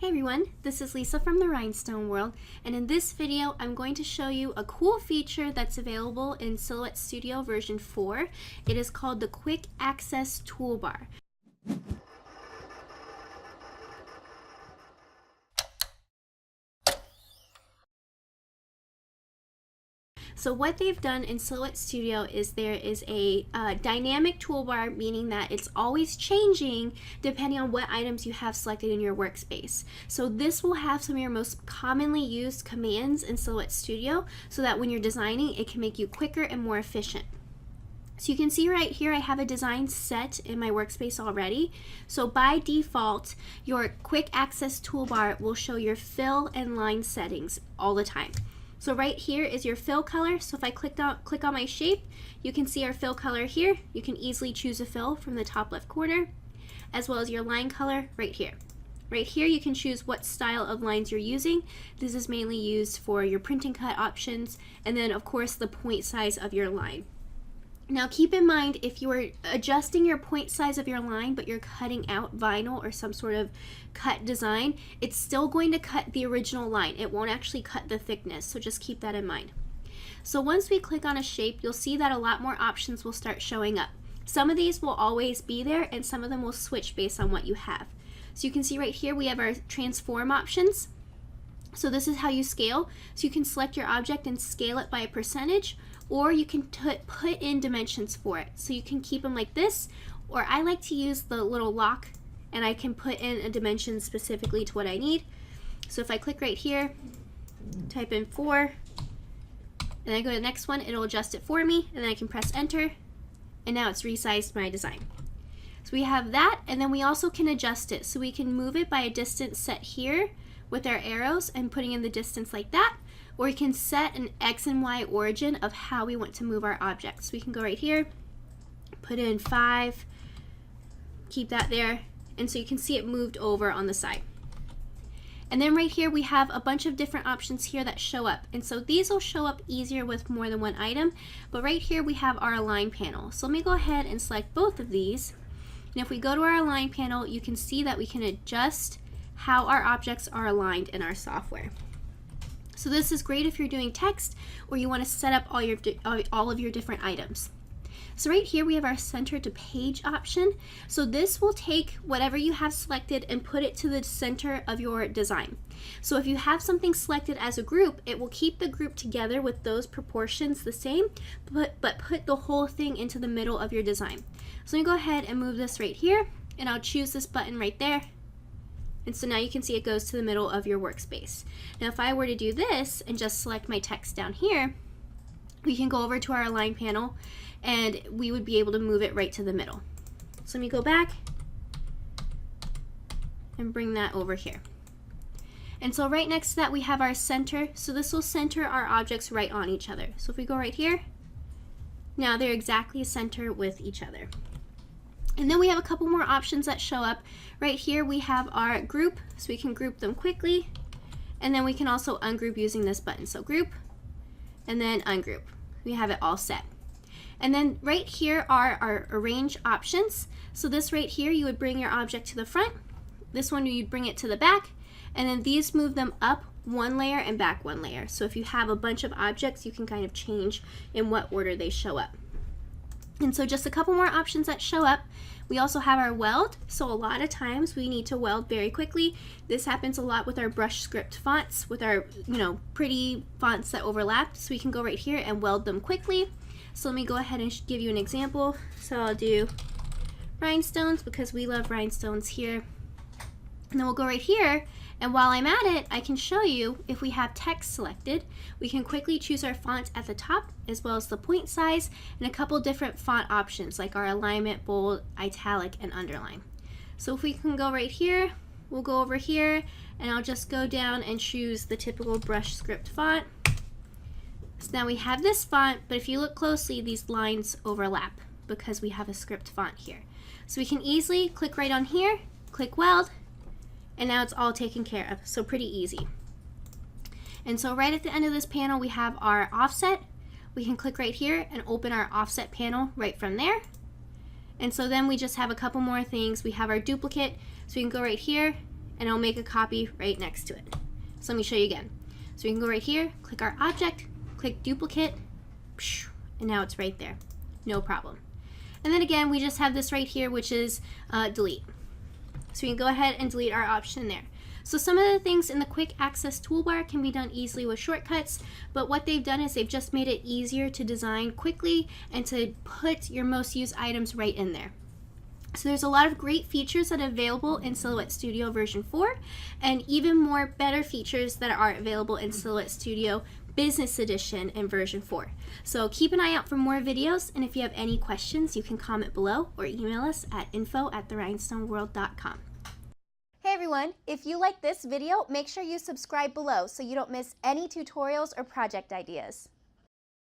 Hey everyone, this is Lisa from the Rhinestone World, and in this video I'm going to show you a cool feature that's available in Silhouette Studio version 4. It is called the Quick Access Toolbar. So what they've done in Silhouette Studio is there is a dynamic toolbar, meaning that it's always changing depending on what items you have selected in your workspace. So this will have some of your most commonly used commands in Silhouette Studio so that when you're designing, it can make you quicker and more efficient. So you can see right here I have a design set in my workspace already. So by default, your quick access toolbar will show your fill and line settings all the time. So right here is your fill color. So if I click on my shape, you can see our fill color here. You can easily choose a fill from the top left corner, as well as your line color right here. Right here you can choose what style of lines you're using. This is mainly used for your print and cut options, and then of course the point size of your line. Now keep in mind, if you are adjusting your point size of your line but you're cutting out vinyl or some sort of cut design, it's still going to cut the original line. It won't actually cut the thickness, so just keep that in mind. So once we click on a shape, you'll see that a lot more options will start showing up. Some of these will always be there and some of them will switch based on what you have. So you can see right here we have our transform options. So this is how you scale. So you can select your object and scale it by a percentage, or you can put in dimensions for it. So you can keep them like this, or I like to use the little lock and I can put in a dimension specifically to what I need. So if I click right here, type in 4, and I go to the next one, it'll adjust it for me, and then I can press enter, and now it's resized my design. So we have that, and then we also can adjust it. So we can move it by a distance set here with our arrows and putting in the distance like that, or we can set an X and Y origin of how we want to move our objects. So we can go right here, put in 5, keep that there, and so you can see it moved over on the side. And then right here we have a bunch of different options here that show up, and so these will show up easier with more than one item, but right here we have our align panel. So let me go ahead and select both of these, and if we go to our align panel, you can see that we can adjust how our objects are aligned in our software. So this is great if you're doing text or you want to set up all of your different items. So right here we have our center to page option. So this will take whatever you have selected and put it to the center of your design. So if you have something selected as a group, it will keep the group together with those proportions the same, but put the whole thing into the middle of your design. So let me go ahead and move this right here, and I'll choose this button right there. And so now you can see it goes to the middle of your workspace. Now if I were to do this and just select my text down here, we can go over to our align panel and we would be able to move it right to the middle. So let me go back and bring that over here. And so right next to that we have our center. So this will center our objects right on each other. So if we go right here, now they're exactly center with each other. And then we have a couple more options that show up. Right here we have our group, so we can group them quickly, and then we can also ungroup using this button. So group, and then ungroup. We have it all set. And then right here are our arrange options. So this right here, you would bring your object to the front. This one you'd bring it to the back, and then these move them up one layer and back one layer. So if you have a bunch of objects, you can kind of change in what order they show up. And so just a couple more options that show up. We also have our weld. So a lot of times we need to weld very quickly. This happens a lot with our brush script fonts, with our pretty fonts that overlap. So we can go right here and weld them quickly. So let me go ahead and give you an example. So I'll do rhinestones because we love rhinestones here. And then we'll go right here, and while I'm at it, I can show you if we have text selected, we can quickly choose our font at the top as well as the point size and a couple different font options like our alignment, bold, italic, and underline. So if we can go right here, we'll go over here and I'll just go down and choose the typical brush script font. So now we have this font, but if you look closely, these lines overlap because we have a script font here. So we can easily click right on here, click weld, and now it's all taken care of, so pretty easy. And so right at the end of this panel we have our offset. We can click right here and open our offset panel right from there. And so then we just have a couple more things. We have our duplicate, so we can go right here and I'll make a copy right next to it. So let me show you again. So we can go right here, click our object, click duplicate, and now it's right there. No problem. And then again, we just have this right here, which is delete. So we can go ahead and delete our option there. So some of the things in the quick access toolbar can be done easily with shortcuts, but what they've done is they've just made it easier to design quickly and to put your most used items right in there. So there's a lot of great features that are available in Silhouette Studio version 4, and even more better features that are available in Silhouette Studio Business Edition in version 4. So keep an eye out for more videos, and if you have any questions, you can comment below or email us at info@therhinestoneworld.com. Hey everyone, if you like this video, make sure you subscribe below so you don't miss any tutorials or project ideas.